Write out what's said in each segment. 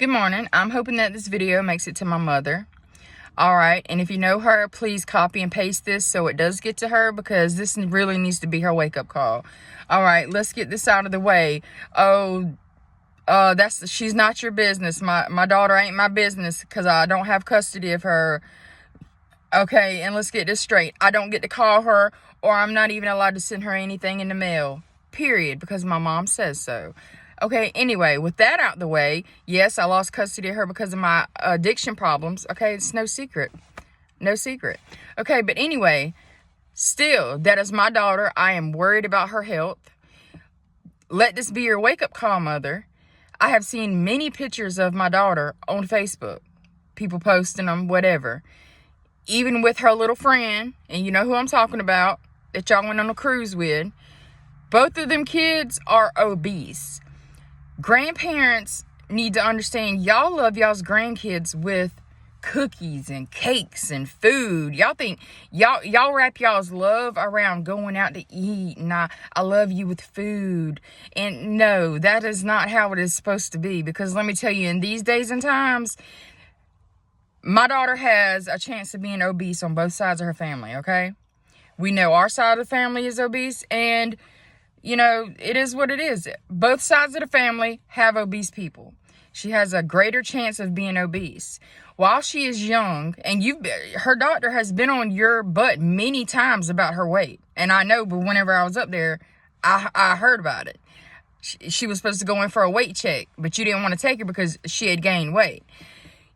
Good morning. I'm hoping that this video makes it to my mother. All right. And if you know her, please copy and paste this so it does get to her, because this really needs to be her wake-up call. All right. Let's get this out of the way. She's not your business. My daughter ain't my business because I don't have custody of her. Okay. And let's get this straight. I don't get to call her, or I'm not even allowed to send her anything in the mail. Period. Because my mom says so. Okay, anyway, with that out the way, yes, I lost custody of her because of my addiction problems. Okay, it's no secret. No secret. Okay, but anyway, still, that is my daughter. I am worried about her health. Let this be your wake-up call, mother. I have seen many pictures of my daughter on Facebook. People posting them, whatever. Even with her little friend, and you know who I'm talking about, that y'all went on a cruise with. Both of them kids are obese. Grandparents need to understand y'all love y'all's grandkids with cookies and cakes and food. Y'all think y'all wrap y'all's love around going out to eat, and I love you with food. And no, that is not how it is supposed to be, because let me tell you, in these days and times, my daughter has a chance of being obese on both sides of her family. Okay, we know our side of the family is obese, and you know, it is what it is. Both sides of the family have obese people. She has a greater chance of being obese. While she is young, and her doctor has been on your butt many times about her weight. And I know, but whenever I was up there, I heard about it. She was supposed to go in for a weight check, but you didn't want to take her because she had gained weight.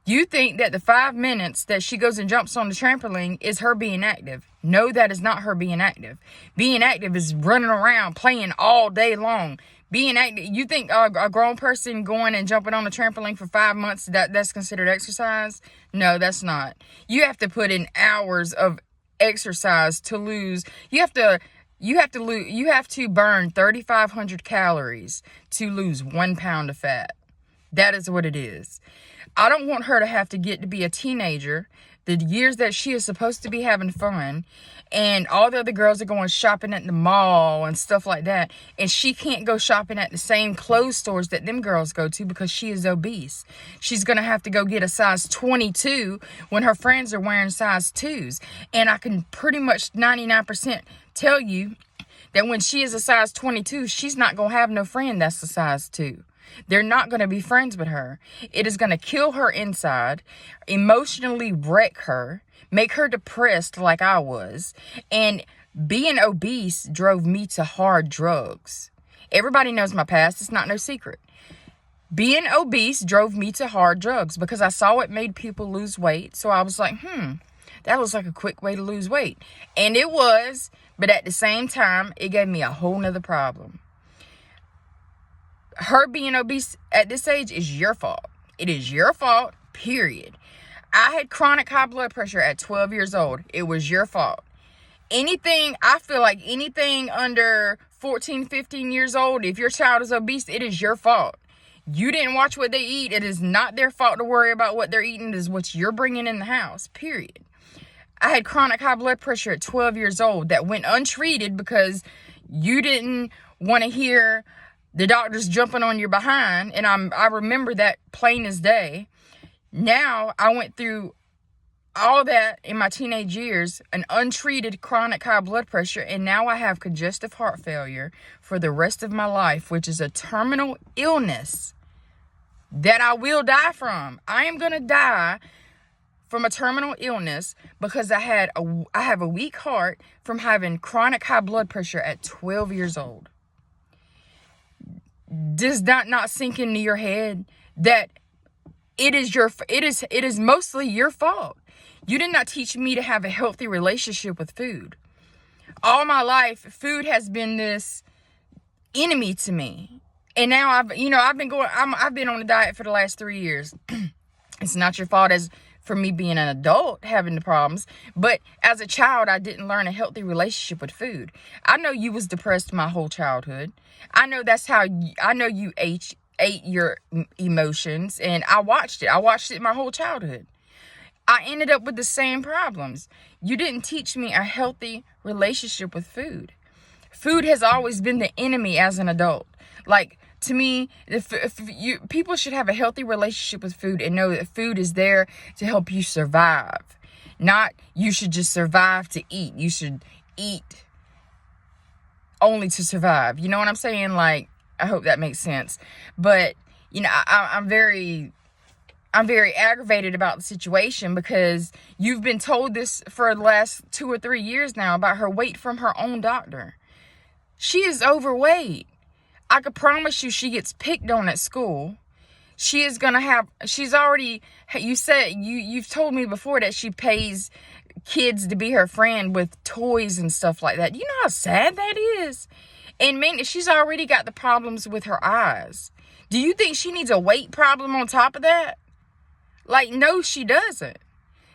You think that the 5 minutes that she goes and jumps on the trampoline is her being active. No, that is not her being active. Being active is running around, playing all day long. Being active, you think a grown person going and jumping on the trampoline for 5 months, that's considered exercise? No, that's not. You have to put in hours of exercise to lose. You have to burn 3,500 calories to lose 1 pound of fat. That is what it is. I don't want her to have to get to be a teenager, the years that she is supposed to be having fun, and all the other girls are going shopping at the mall and stuff like that, and she can't go shopping at the same clothes stores that them girls go to because she is obese. She's going to have to go get a size 22 when her friends are wearing size 2s. And I can pretty much 99% tell you that when she is a size 22, she's not going to have no friend that's a size 2. They're not going to be friends with her. It is going to kill her inside, emotionally wreck her, make her depressed like I was. And being obese drove me to hard drugs. Everybody knows my past. It's not no secret. Being obese drove me to hard drugs because I saw it made people lose weight. So I was like, that looks like a quick way to lose weight. And it was, but at the same time, it gave me a whole nother problem. Her being obese at this age is your fault. It is your fault, period. I had chronic high blood pressure at 12 years old. It was your fault. I feel like anything under 14, 15 years old, if your child is obese, it is your fault. You didn't watch what they eat. It is not their fault to worry about what they're eating. It is what you're bringing in the house, period. I had chronic high blood pressure at 12 years old that went untreated because you didn't want to hear the doctor's jumping on your behind, and I remember that plain as day. Now, I went through all that in my teenage years, an untreated chronic high blood pressure, and now I have congestive heart failure for the rest of my life, which is a terminal illness that I will die from. I am going to die from a terminal illness because I have a weak heart from having chronic high blood pressure at 12 years old. Does that not sink into your head that it is mostly your fault? You did not teach me to have a healthy relationship with food. All my life, food has been this enemy to me. And now I've been on a diet for the last 3 years. It's not your fault as for me being an adult having the problems, but as a child, I didn't learn a healthy relationship with food. I know you was depressed my whole childhood. I know you ate your emotions, and I watched it my whole childhood. I ended up with the same problems. You didn't teach me a healthy relationship with food. Food has always been the enemy as an adult. Like, To me, people should have a healthy relationship with food and know that food is there to help you survive. Not you should just survive to eat. You should eat only to survive. You know what I'm saying? Like, I hope that makes sense. But, you know, I'm very aggravated about the situation because you've been told this for the last 2 or 3 years now about her weight from her own doctor. She is overweight. I could promise you she gets picked on at school. She's already, you've told me before that she pays kids to be her friend with toys and stuff like that. You know how sad that is? And man, she's already got the problems with her eyes. Do you think she needs a weight problem on top of that? Like, no, she doesn't.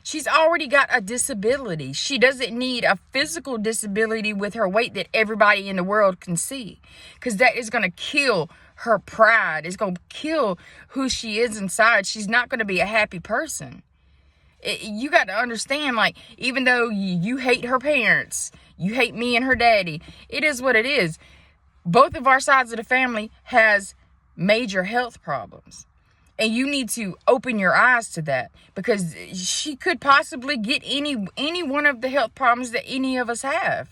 She's already got a disability. She doesn't need a physical disability with her weight that everybody in the world can see. Because that is going to kill her pride. It's going to kill who she is inside. She's not going to be a happy person. You got to understand, like, even though you hate her parents, you hate me and her daddy, it is what it is. Both of our sides of the family has major health problems. And you need to open your eyes to that, because she could possibly get any one of the health problems that any of us have.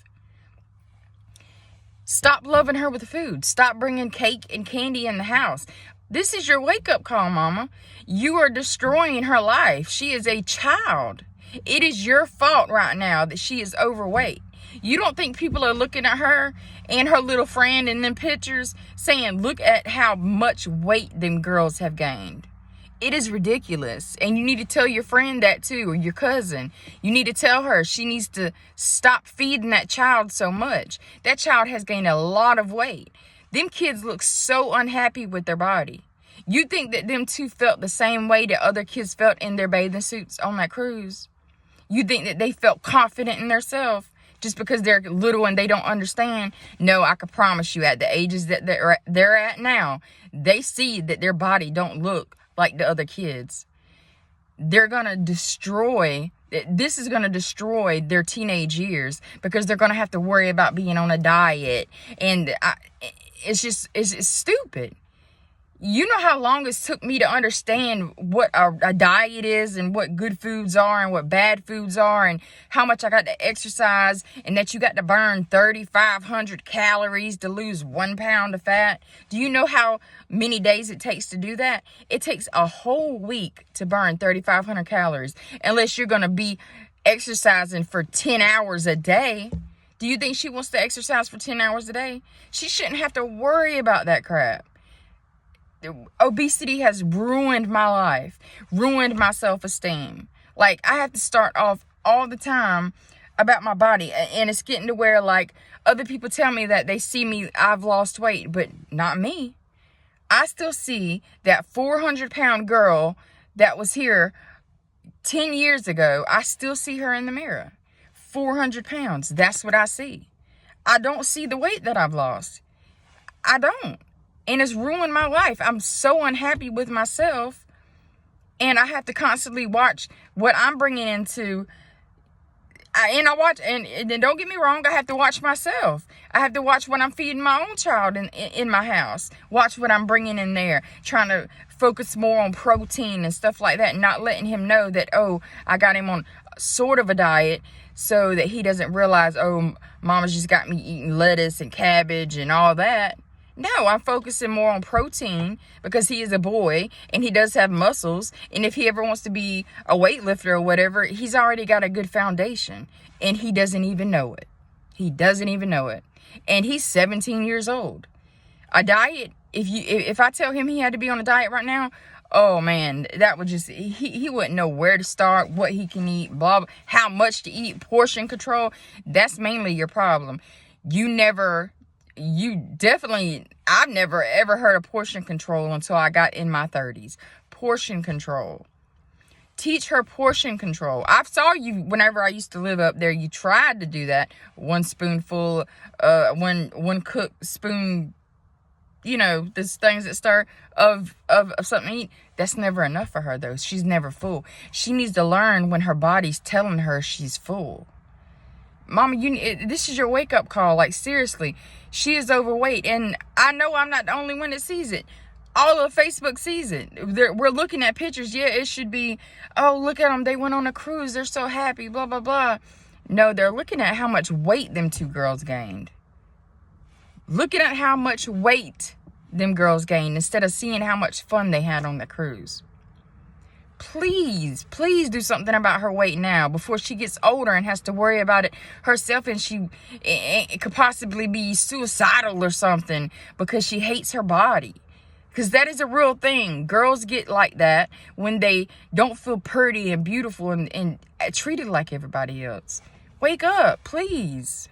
Stop loving her with food. Stop bringing cake and candy in the house. This is your wake-up call, Mama. You are destroying her life. She is a child. It is your fault right now that she is overweight. You don't think people are looking at her and her little friend in them pictures saying, look at how much weight them girls have gained. It is ridiculous. And you need to tell your friend that too, or your cousin. You need to tell her she needs to stop feeding that child so much. That child has gained a lot of weight. Them kids look so unhappy with their body. You think that them two felt the same way that other kids felt in their bathing suits on that cruise? You think that they felt confident in themselves just because they're little and they don't understand? No, I can promise you, at the ages that they're at now, they see that their body don't look like the other kids. They're going to destroy, this is going to destroy their teenage years, because they're going to have to worry about being on a diet. And it's stupid. You know how long it took me to understand what a diet is and what good foods are and what bad foods are, and how much I got to exercise, and that you got to burn 3,500 calories to lose 1 pound of fat. Do you know how many days it takes to do that? It takes a whole week to burn 3,500 calories, unless you're going to be exercising for 10 hours a day. Do you think she wants to exercise for 10 hours a day? She shouldn't have to worry about that crap. Obesity has ruined my life, ruined my self-esteem. Like, I have to start off all the time about my body, and it's getting to where, like, other people tell me that they see me, I've lost weight, but not me. I still see that 400-pound girl that was here 10 years ago. I still see her in the mirror. 400 pounds. That's what I see. I don't see the weight that I've lost. I don't. And it's ruined my life. I'm so unhappy with myself. And I have to constantly watch what I'm bringing into. And don't get me wrong, I have to watch myself. I have to watch what I'm feeding my own child in my house. Watch what I'm bringing in there. Trying to focus more on protein and stuff like that. Not letting him know that, oh, I got him on sort of a diet, so that he doesn't realize, oh, Mama's just got me eating lettuce and cabbage and all that. No, I'm focusing more on protein, because he is a boy and he does have muscles. And if he ever wants to be a weightlifter or whatever, he's already got a good foundation, and he doesn't even know it. He doesn't even know it. And he's 17 years old. A diet, if I tell him he had to be on a diet right now, oh man, that would just, he wouldn't know where to start, what he can eat, blah, blah, how much to eat, portion control. That's mainly your problem. I've never ever heard of portion control until I got in my 30s. Portion control. Teach her portion control. I saw you whenever I used to live up there. You tried to do that. One spoonful, one cook spoon, you know, those things that stir of something to eat. That's never enough for her, though. She's never full. She needs to learn when her body's telling her she's full. Mama, this is your wake-up call. Like, seriously, she is overweight. And I know I'm not the only one that sees it. All of Facebook sees it. We're looking at pictures. Yeah, it should be, oh, look at them. They went on a cruise. They're so happy, blah, blah, blah. No, they're looking at how much weight them two girls gained. Looking at how much weight them girls gained instead of seeing how much fun they had on the cruise. Please do something about her weight now before she gets older and has to worry about it herself, and it could possibly be suicidal or something because she hates her body. Because that is a real thing. Girls get like that when they don't feel pretty and beautiful and treated like everybody else. Wake up, please.